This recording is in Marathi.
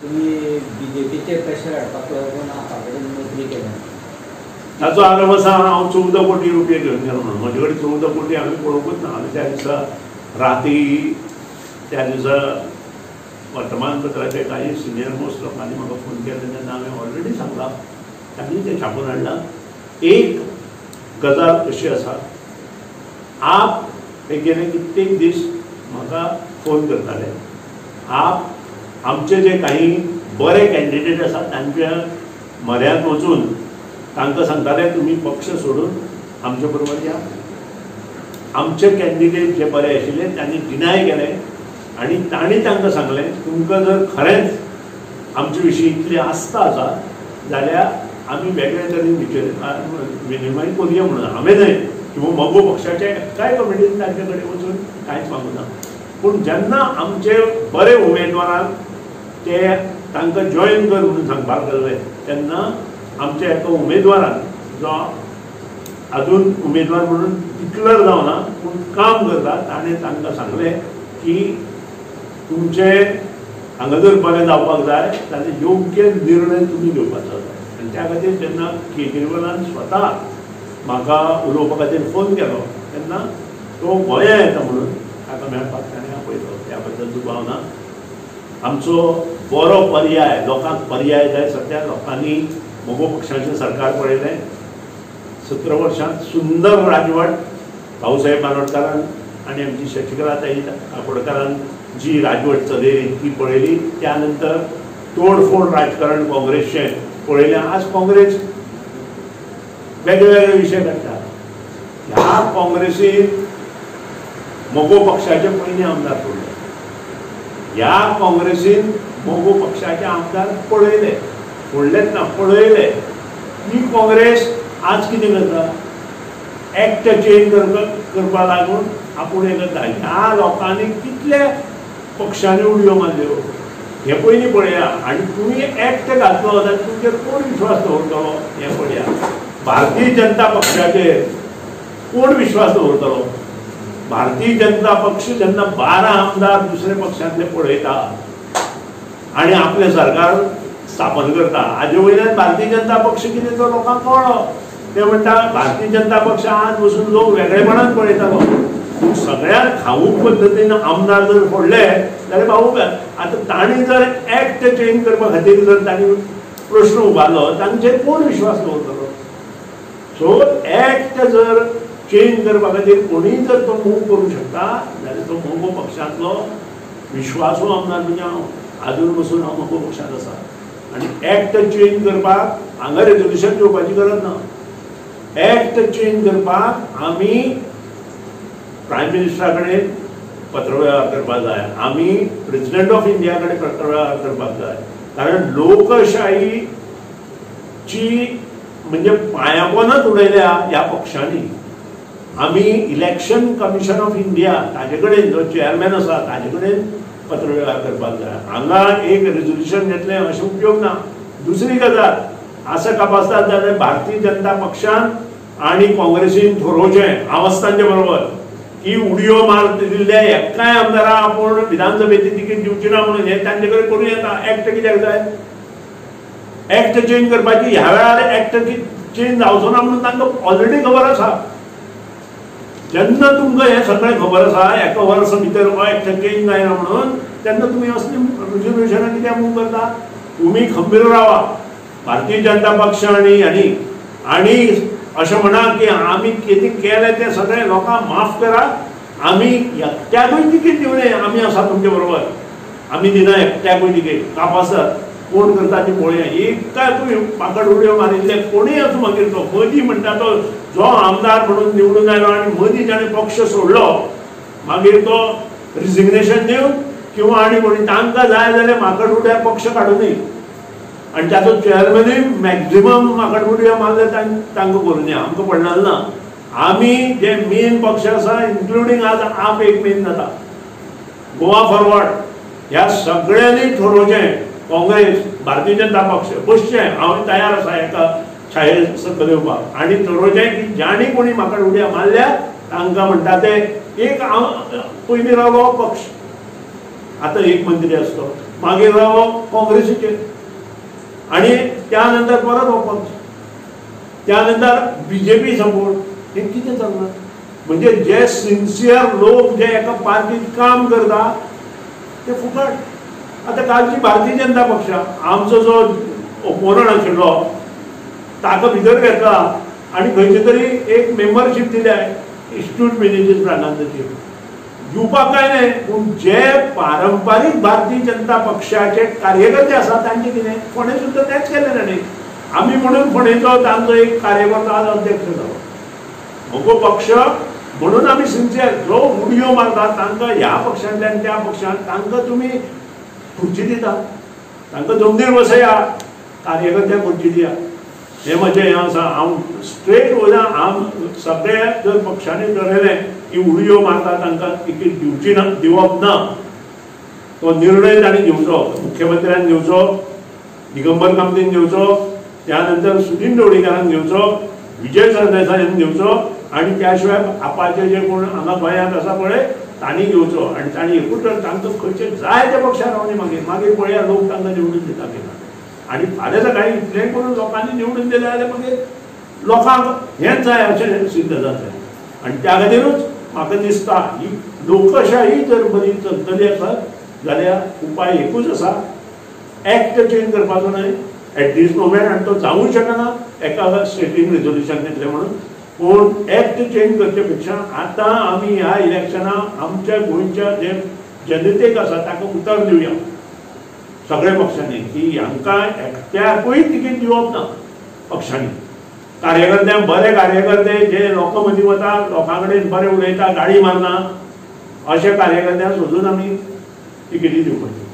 तुम्ही बीजेपीचे प्रेशर हाडपाक लागून आपा कडेन नोकरी केल्या ताचो आरोप आसा हांव 14 कोटी रुपया घेवन गेलो म्हणून. म्हजे कडेन 14 कोटी हांवें पळोवंकूच ना. हांवें त्या दिसा राती त्या दिसा वर्तमानपत्राचे काही सिनियर मोस्ट लोकांनी म्हाका फोन केले तेन्ना हांवें ऑलरेडी सांगलां, तांणी तें छापून हाडलां. एक गजाल अशी आसा, आप हे गेले कित्येक दीस म्हाका फोन करताले. आप आमचे जे काही बरे कॅन्डिडेट आसा तांच्या म्हऱ्यांत वचून तांकां सांगताले तुमी पक्ष सोडून आमचे बरोबर या. आमचे कॅन्डिडेट जे बरे आशिल्ले तांणी डिनाय केले आनी तांणी तांकां सांगलें तुमकां जर खरेंच आमचे विशीं इतली आस्था आसा जाल्यार आमी वेगळे तरेन विनिमय करुया म्हणून. हांवें न्हय किंवा मगो पक्षाचे एकटाय कमिटीन तांचे कडेन वचून कांयच मागूं ना. पूण जेन्ना आमचे बरे उमेदवाराक ते तांकां जॉयन कर म्हणून सांगपाक लागले तेन्ना आमच्या एका उमेदवारान जो अजून उमेदवार म्हणून डिक्लेअर जावना पूण काम करता ताणें तांकां सांगलें की तुमचे हांगा जर बरें जावपाक जाय जाल्यार योग्य निर्णय तुमी घेवपाचो जाय. आनी त्या खातीर जेन्ना केजरीवालान स्वता म्हाका उलोवपा खातीर फोन केलो तेन्ना तो गोंया येता म्हणून ताका मेळपाक ताणें आपयलो. त्या बद्दल दुबाव ना. आमचो बरो पर्याय, लोकांक पर्याय जाय. सद्या लोकांनी मगो पक्षाचें सरकार पळयलें. 17 वर्सांत सुंदर राजवट भाऊसाहेब बांदोडकरान आनी आमची शशिकलाताई काकोडकरान जी राजवट चलयली ती पळयली. त्या नंतर तोडफोड राजकारण काँग्रेसचें पळयलें. आज काँग्रेस वेगळे वेगळे विशय काडटा. ह्या काँग्रेसीन मगो पक्षाचे पयलीं आमदार सोडले. ह्या काँग्रेसीन मगो पक्षाचे आमदार पळयले, फोडलेच ना पळयले. ही काँग्रेस आज कितें करता? एक्ट चेंज करपा लागून आपूण हें करता. ह्या लोकांनी कितले पक्षांनी उडयो मारल्यो हें पयलीं पळया. आनी तुमी एक्ट घातलो जाल्यार तुमचेर कोण विश्वास दवरतलो हें पळया. भारतीय जनता पक्षाचेर कोण विश्वास दवरतलो? भारतीय जनता पक्ष जेन्ना 12 आमदार दुसरे पक्षांतले पळयता आनी आपलें सरकार स्थापन करता, हाजे वयल्यान भारतीय जनता पक्ष कितें तो लोकांक कळ्ळो. ते म्हणटा भारतीय जनता पक्ष आज वचून लोक वेगळेपणान पळयतालो. पूण सगळ्यात खाऊक पद्दतीन आमदार जर फोडले जाल्यार भाऊ आतां तांणी जर एक्ट चेंज करपा खातीर जर तांणी प्रश्न उबारलो तांचेर कोण विश्वास दवरतलो? सो एक्ट जर चेंज करपा खातीर कोणीय जर तो मूव करूं शकता जाल्यार तो मगो पक्षांतलो विश्वासू आमदार म्हणजे हांव आजून पसून हांव मगो पक्षांत आसा. आनी एक्ट चेंज करपाक हांगा रेजोल्युशन घेवपाची गरज ना. एक्ट चेंज करपाक आमी प्रायम मिनिस्टरा कडेन पत्रव्यवहार करपाक जाय. आमी प्रेसिडेंट ऑफ इंडिया कडेन पत्रव्यवहार करपाक जाय. कारण लोकशाहीची म्हणजे पायापोनच उडयल्या ह्या पक्षांनी. आमी इलेक्शन कमिशन ऑफ इंडिया ताजे कडेन जो चेअरमॅन आसा ताजे कडेन पत्रव्यवहार करपाक जाय. हांगा एक रेजोल्युशन घेतलें अशें उपयोग ना. दुसरी गजाल असं तपासतात जाल्यार भारतीय जनता पक्षान आनी काँग्रेसीन थारोवचें हांव आसा तांचे बरोबर की उडयो मार दिल्ल्या एक्काय आमदाराक आपूण विधानसभेची तिकीट दिवची ना म्हणून हें तांचे कडेन करूं येता. एक्ट कित्याक जाय? एक्ट चेंज करपाची ह्या वेळार एक्ट चेंज जावचो ना म्हणून तांकां ऑलरेडी खबर आसा. जेन्ना तुमकां हें सगळें खबर आसा एका वर्सा भितर हो एक्ट चेंज जायना म्हणून तेन्ना तुमी असली रेजोल्युशनां कित्याक मूव करता? तुमी खंबीर रावा. भारतीय जनता पक्ष आनी अशें म्हणा की आमी कितें केलें तें सगळें लोकांक माफ करा. आमी एकट्याकूय तिकीट दिवं नये. आमी आसा तुमचे बरोबर. आमी दिना एकट्याकूय तिकीट. कापासत कोण करता ती पळोवया. एकाकूय पाकड उडयो मारिल्ले कोणूय असो मागीर तो मदीं म्हणटा तो जो आमदार म्हणून निवडून आयलो आनी मदीं ताणें पक्ष सोडलो मागीर तो रिजिग्नेशन दिवन किंवा आनी कोणी तांकां जाय जाल्यार माकड उड्यार पक्ष काडूं दी. आनी ताचो चेअरमॅनूय मॅक्झिमम माकड उडयो मारले तांकां करूं दी. आमकां पडलेलें ना. आमी जे मेन पक्ष आसा इन्क्लुडींग आज आप एक मेन जाता. गोवा फॉरवर्ड ह्या सगळ्यांनी थारोवचें. काँग्रेस भारतीय जनता पक्ष बसचें हांव तयार आसा एका छाये सकयल येवपाक आनी थारोवचें की ज्यांनी कोणी माकड उडया मारल्या तांकां म्हणटा ते एक हांव पयलीं रावलो पक्ष आतां एक मंत्री आसतो मागीर रावो काँग्रेसीचेर आणि त्यानंतर परत अपक्ष, त्यानंतर बीजेपी सपोर्ट. हे कितें चलना? म्हणजे जे सिन्सियर लोक जे एका पार्टीत काम करता ते फुकट. आता कालची भारतीय जनता पक्ष आमचो जो ओपोनंट आशिल्लो ताका भितर घेतला आणि खंयची तरी एक मेंबरशीप दिल्या इन्स्टिट्यूट मॅनेजर्स प्रांतांची दिवपाक काय नाही. पूण जे पारंपारीक भारतीय जनता पक्षाचे कार्यकर्ते आसात तांचे कितें फोंडे सुद्दां तेच केले ताणें. आमी म्हणून फोंडेचो तांचो एक कार्यकर्तो आज अध्यक्ष जालो. हो पक्ष म्हणून आमी सिन्सियर. जो उडयो मारता तांकां ह्या पक्षांतल्यान त्या पक्षांत तांकां तुमी खुर्ची दिता, तांकां जमनीर बसया, कार्यकर्त्यांक खुर्ची दिया. हे म्हजें हें आसा. हांव स्ट्रेट वयता. हांव सगळे जर पक्षांनी ठरयलें की उडयो मारता तांकां तिकीट दिवची ना, दिवप ना, तो निर्णय तांणी घेवचो. मुख्यमंत्र्यान घेवचो, दिगंबर कामतीन घेवचो, त्यानंतर सुदीन ढवळीकारान घेवचो, विजय सरदेसायान घेवचो आणि त्या शिवाय आपाचे जे कोण हांगा गोंयांत आसा पळय तांणी घेवचो. आणि तांणी एकूच तांकां खंयचे जाय त्या पक्षान रावनी मागीर पळया लोक तांकां निवडून दिता की ना. आणि फाल्यां सकाळी इतलेंय करून लोकांनी निवडून दिलें जाल्यार मागीर लोकांक हेंच जाय अशें सिद्ध जातलें. आणि त्या खातीरूच म्हाका दिसता ही लोकशाही जर बरी चलतली आसत जाल्यार उपाय एकूच आसा, एक्ट चेंज करपाचो न्हय एट दीस मोमेंट. आनी तो जावूंक शकना एका स्टेटीन रेजोल्युशन घेतलें म्हणून. पूण एक्ट चेंज करचे पेक्षा आतां आमी ह्या इलेक्शनाक आमच्या गोंयच्या जे जनतेक आसा ताका उतर दिवया सगळ्या पक्षांनी की हांकां एकट्याकूय तिकीट दिवप ना पक्षांनी. कार्यकर्त्यांक बरे कार्यकर्ते जे लोकां मदीं वता, लोकां कडेन बरें उलयता, गाडी मारना, अशे कार्यकर्त्यांक सोदून आमी तिकीटी दिवपाच्यो.